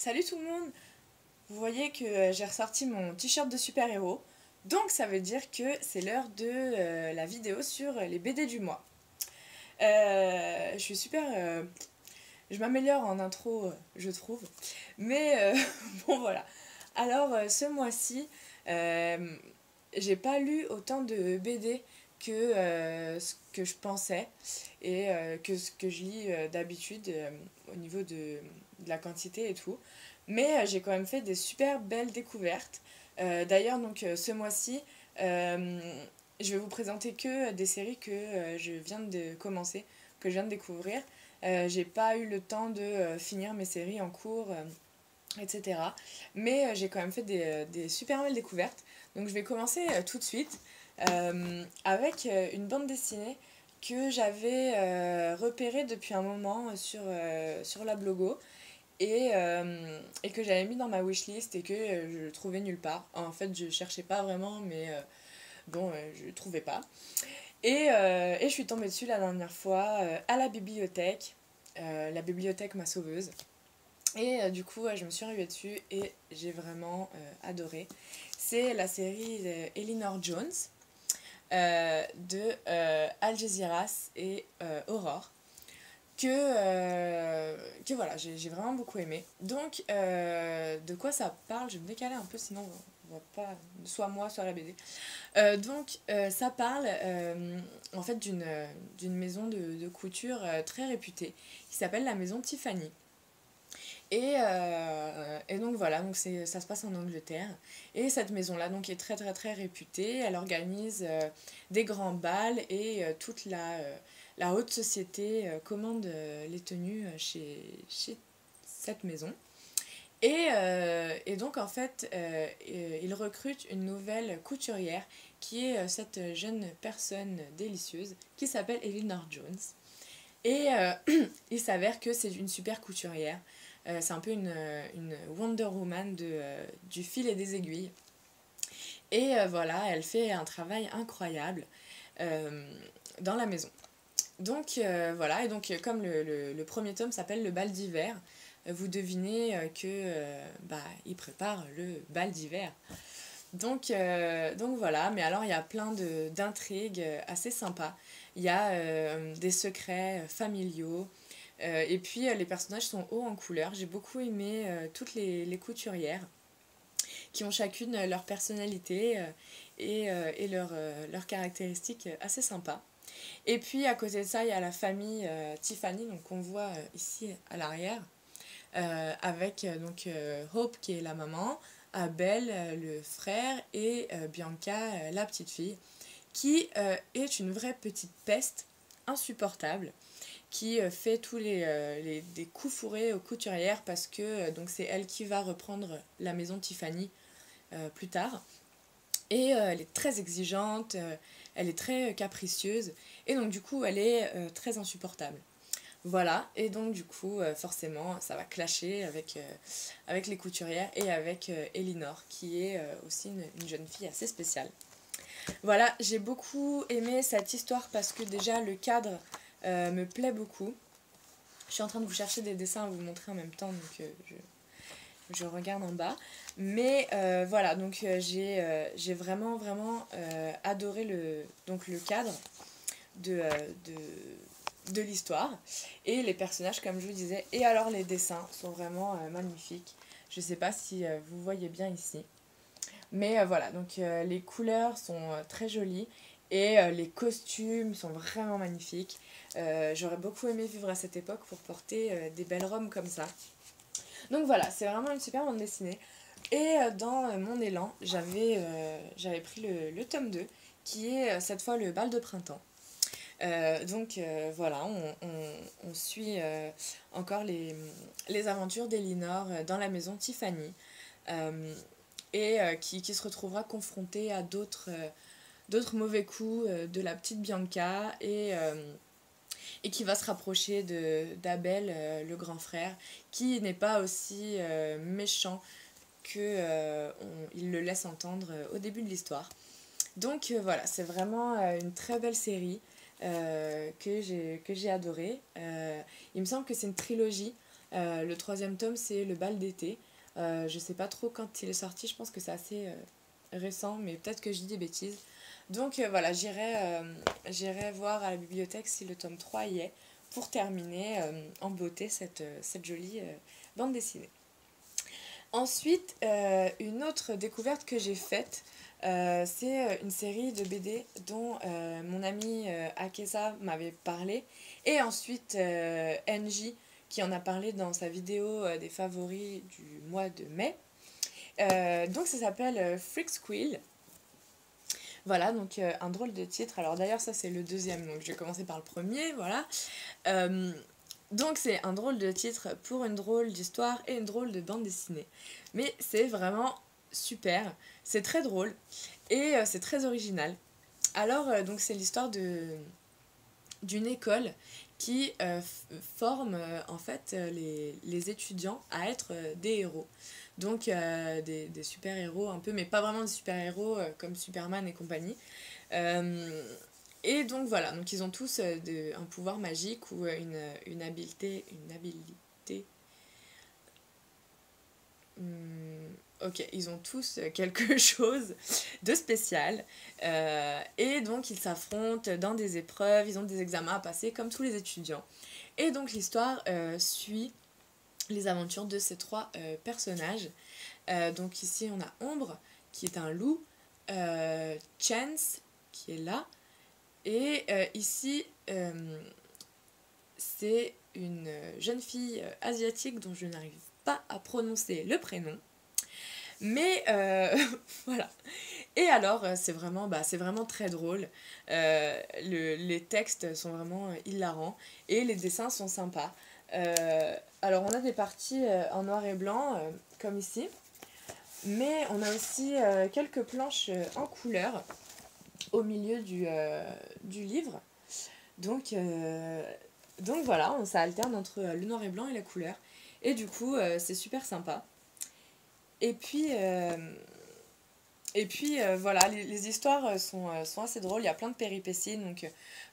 Salut tout le monde! Vous voyez que j'ai ressorti mon t-shirt de super-héros, donc ça veut dire que c'est l'heure de la vidéo sur les BD du mois. Je suis super... je m'améliore en intro, je trouve, mais bon voilà. Alors ce mois-ci, j'ai pas lu autant de BD que ce que je pensais et que ce que je lis d'habitude au niveau de la quantité et tout. Mais j'ai quand même fait des super belles découvertes. D'ailleurs, donc ce mois-ci, je vais vous présenter que des séries que je viens de commencer, que je viens de découvrir. J'ai pas eu le temps de finir mes séries en cours, etc. Mais j'ai quand même fait des super belles découvertes. Donc je vais commencer tout de suite avec une bande dessinée que j'avais repérée depuis un moment sur la Blogo et que j'avais mis dans ma wishlist et que je trouvais nulle part. En fait, je cherchais pas vraiment, mais bon, je trouvais pas. Et je suis tombée dessus la dernière fois à la bibliothèque ma sauveuse. Et du coup, je me suis ruée dessus et j'ai vraiment adoré. C'est la série Elinor Jones de Al Jazeera et Aurore que voilà, j'ai vraiment beaucoup aimé. Donc, de quoi ça parle? Je vais me décaler un peu, sinon on voit pas soit moi, soit la BD. Ça parle en fait d'une maison de couture très réputée qui s'appelle la maison Tiffany. Et donc voilà, donc ça se passe en Angleterre. Et cette maison-là donc est très très très réputée. Elle organise des grands bals et toute la haute société commande les tenues chez cette maison. Et donc en fait, il recrute une nouvelle couturière qui est cette jeune personne délicieuse qui s'appelle Elinor Jones. Et il s'avère que c'est une super couturière. C'est un peu une Wonder Woman du fil et des aiguilles. Et voilà, elle fait un travail incroyable dans la maison. Donc voilà, et donc comme le premier tome s'appelle le bal d'hiver, vous devinez il prépare le bal d'hiver. Donc voilà, mais alors il y a plein d'intrigues assez sympas. Il y a des secrets familiaux. Et puis les personnages sont hauts en couleur. J'ai beaucoup aimé toutes les couturières qui ont chacune leur personnalité et leurs caractéristiques assez sympas. Et puis à côté de ça, il y a la famille Tiffany, donc qu'on voit ici à l'arrière, avec Hope qui est la maman, Abel le frère et Bianca la petite fille, qui est une vraie petite peste insupportable qui fait tous des coups fourrés aux couturières parce que donc c'est elle qui va reprendre la maison Tiffany plus tard. Et elle est très exigeante, elle est très capricieuse et donc du coup elle est très insupportable. Voilà, et donc du coup forcément ça va clasher avec les couturières et avec Elinor qui est aussi une jeune fille assez spéciale. Voilà, j'ai beaucoup aimé cette histoire parce que déjà le cadre me plaît beaucoup. Je suis en train de vous chercher des dessins à vous montrer en même temps, donc je regarde en bas. Mais voilà, donc j'ai vraiment vraiment adoré le cadre de l'histoire et les personnages comme je vous disais. Et alors les dessins sont vraiment magnifiques. Je sais pas si vous voyez bien ici. Mais voilà, donc les couleurs sont très jolies et les costumes sont vraiment magnifiques. J'aurais beaucoup aimé vivre à cette époque pour porter des belles robes comme ça. Donc voilà, c'est vraiment une super bande dessinée. Et dans mon élan, j'avais pris le tome 2, qui est cette fois le bal de printemps. Voilà, on suit encore les aventures d'Elinor dans la maison Tiffany. Qui se retrouvera confrontée à d'autres mauvais coups de la petite Bianca et qui va se rapprocher d'Abel, le grand frère, qui n'est pas aussi méchant qu'il le laisse entendre au début de l'histoire. Donc voilà, c'est vraiment une très belle série que j'ai adorée. Il me semble que c'est une trilogie. Le troisième tome, c'est Le bal d'été. Je sais pas trop quand il est sorti, je pense que c'est assez récent, mais peut-être que je dis des bêtises. Donc voilà, j'irai voir à la bibliothèque si le tome 3 y est, pour terminer en beauté cette jolie bande dessinée. Ensuite, une autre découverte que j'ai faite, c'est une série de BD dont mon ami Akesa m'avait parlé, et ensuite NJ qui en a parlé dans sa vidéo des favoris du mois de mai. Donc ça s'appelle Freak Squill. Voilà, donc un drôle de titre. Alors d'ailleurs ça c'est le deuxième, donc je vais commencer par le premier, voilà. Donc c'est un drôle de titre pour une drôle d'histoire et une drôle de bande dessinée. Mais c'est vraiment super, c'est très drôle et c'est très original. Alors donc c'est l'histoire d'une école qui forme en fait les étudiants à être des héros. Donc des super-héros un peu, mais pas vraiment des super-héros comme Superman et compagnie. Euh, et donc voilà, donc ils ont tous un pouvoir magique ou une habileté. Ok, ils ont tous quelque chose de spécial. Et donc ils s'affrontent dans des épreuves, ils ont des examens à passer comme tous les étudiants. Et donc l'histoire suit les aventures de ces trois personnages. Donc ici on a Ombre, qui est un loup, Chance, qui est là, et ici c'est une jeune fille asiatique dont je n'arrive pas à prononcer le prénom. Mais voilà. Et alors, c'est vraiment très drôle. Les textes sont vraiment hilarants et les dessins sont sympas. Alors, on a des parties en noir et blanc, comme ici. Mais on a aussi quelques planches en couleur au milieu du livre. Donc, donc voilà, ça alterne entre le noir et blanc et la couleur. Et du coup, c'est super sympa. Et puis, voilà, les histoires sont assez drôles, il y a plein de péripéties, donc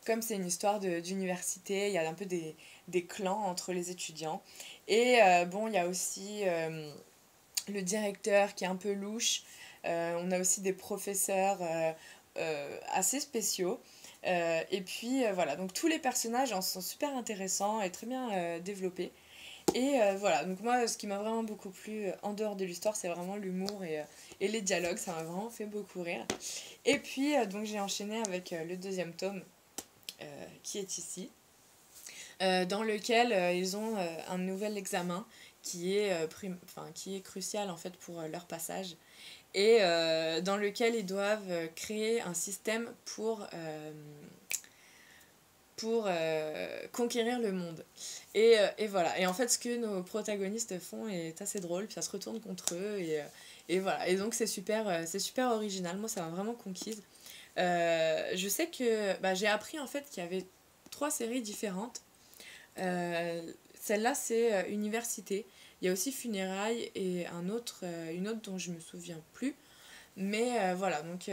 comme c'est une histoire d'université, il y a un peu des clans entre les étudiants. Et bon, il y a aussi le directeur qui est un peu louche, on a aussi des professeurs assez spéciaux. Et puis voilà, donc tous les personnages en sont super intéressants et très bien développés. Et voilà, donc moi, ce qui m'a vraiment beaucoup plu en dehors de l'histoire, c'est vraiment l'humour et les dialogues, ça m'a vraiment fait beaucoup rire. Et puis, donc j'ai enchaîné avec le deuxième tome, qui est ici, dans lequel ils ont un nouvel examen qui est crucial en fait pour leur passage, et dans lequel ils doivent créer un système pour conquérir le monde. Et voilà. Et en fait, ce que nos protagonistes font est assez drôle, puis ça se retourne contre eux, et voilà. Et donc, c'est super original. Moi, ça m'a vraiment conquise. Je sais que j'ai appris en fait qu'il y avait 3 séries différentes. Celle-là, c'est Université. Il y a aussi Funérailles et une autre dont je me souviens plus. Mais voilà, donc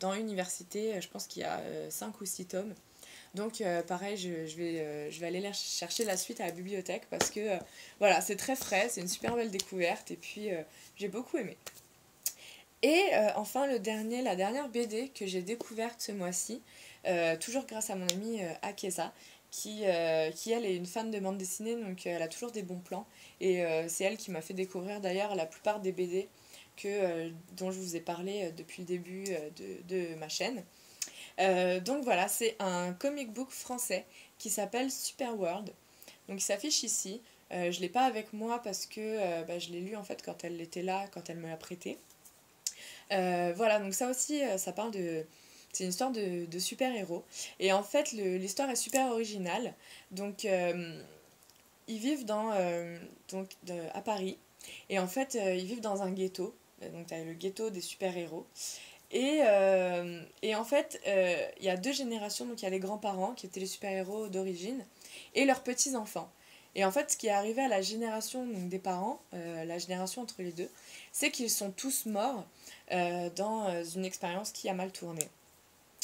dans Université, je pense qu'il y a 5 ou 6 tomes. Donc pareil, je vais aller chercher la suite à la bibliothèque parce que voilà, c'est très frais, c'est une super belle découverte et puis j'ai beaucoup aimé. Et enfin la dernière BD que j'ai découverte ce mois-ci, toujours grâce à mon amie Akesa, qui elle est une fan de bande dessinée, donc elle a toujours des bons plans. Et c'est elle qui m'a fait découvrir d'ailleurs la plupart des BD dont je vous ai parlé depuis le début de ma chaîne. Donc voilà, c'est un comic book français qui s'appelle Super World. Donc il s'affiche ici. Je ne l'ai pas avec moi parce que je l'ai lu en fait quand elle était là, quand elle me l'a prêté. Voilà, donc ça aussi, ça parle de... C'est une histoire de super-héros. Et en fait, l'histoire est super originale. Donc, ils vivent à Paris. Et en fait, ils vivent dans un ghetto. Donc, tu as le ghetto des super-héros. Et en fait, il y a 2 générations. Donc, il y a les grands-parents qui étaient les super-héros d'origine et leurs petits-enfants. Et en fait, ce qui est arrivé à la génération donc, des parents, la génération entre les deux, c'est qu'ils sont tous morts dans une expérience qui a mal tourné.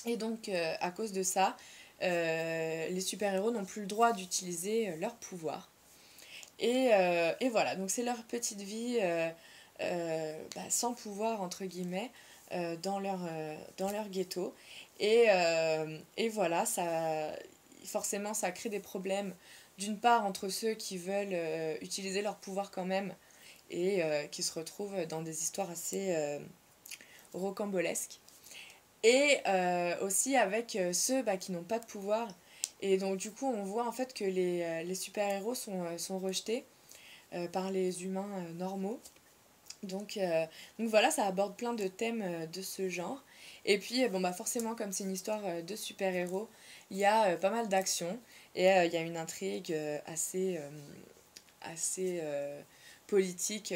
Et donc, à cause de ça, les super-héros n'ont plus le droit d'utiliser leur pouvoir. Et voilà, donc c'est leur petite vie sans pouvoir, entre guillemets, dans leur ghetto. Et voilà, forcément, ça crée des problèmes, d'une part, entre ceux qui veulent utiliser leur pouvoir quand même, et qui se retrouvent dans des histoires assez rocambolesques. Et aussi avec ceux qui n'ont pas de pouvoir. Et donc du coup, on voit en fait que les super-héros sont rejetés par les humains normaux. Donc voilà, ça aborde plein de thèmes de ce genre. Et puis forcément, comme c'est une histoire de super-héros, il y a pas mal d'actions. Et il y a une intrigue assez politique,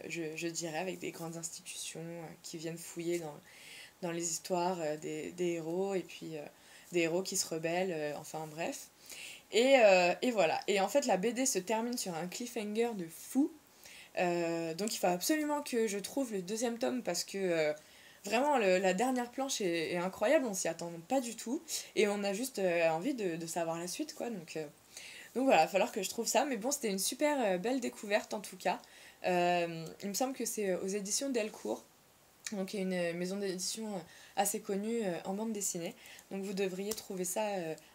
je dirais, avec des grandes institutions qui viennent fouiller dans les histoires des héros, et puis des héros qui se rebellent, enfin bref. Et voilà. Et en fait, la BD se termine sur un cliffhanger de fou. Donc il faut absolument que je trouve le deuxième tome, parce que vraiment la dernière planche est incroyable, on s'y attend pas du tout. Et on a juste envie de savoir la suite, quoi. Donc voilà, il va falloir que je trouve ça. Mais bon, c'était une super belle découverte en tout cas. Il me semble que c'est aux éditions Delcourt. Donc il y a une maison d'édition assez connue en bande dessinée. Donc vous devriez trouver ça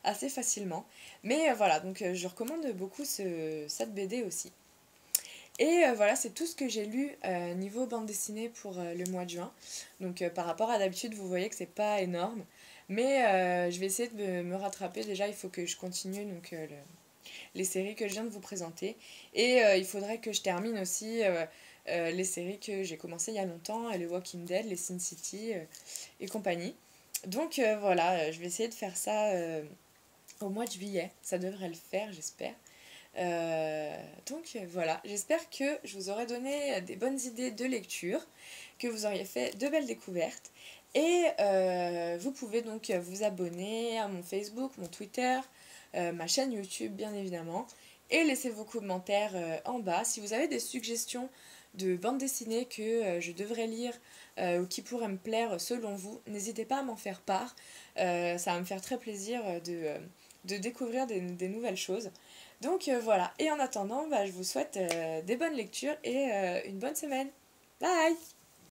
assez facilement. Mais voilà, donc je recommande beaucoup cette BD aussi. Et voilà, c'est tout ce que j'ai lu niveau bande dessinée pour le mois de juin. Donc par rapport à d'habitude, vous voyez que c'est pas énorme. Mais je vais essayer de me rattraper. Déjà, il faut que je continue les séries que je viens de vous présenter. Et il faudrait que je termine aussi les séries que j'ai commencées il y a longtemps, les Walking Dead, les Sin City et compagnie. Donc voilà, je vais essayer de faire ça au mois de juillet. Ça devrait le faire, j'espère. Donc voilà, j'espère que je vous aurai donné des bonnes idées de lecture, que vous auriez fait de belles découvertes. Et vous pouvez donc vous abonner à mon Facebook, mon Twitter, ma chaîne YouTube bien évidemment, et laisser vos commentaires en bas. Si vous avez des suggestions de bandes dessinées que je devrais lire ou qui pourraient me plaire selon vous, n'hésitez pas à m'en faire part. Ça va me faire très plaisir de découvrir des nouvelles choses. Donc voilà, et en attendant, je vous souhaite des bonnes lectures et une bonne semaine. Bye!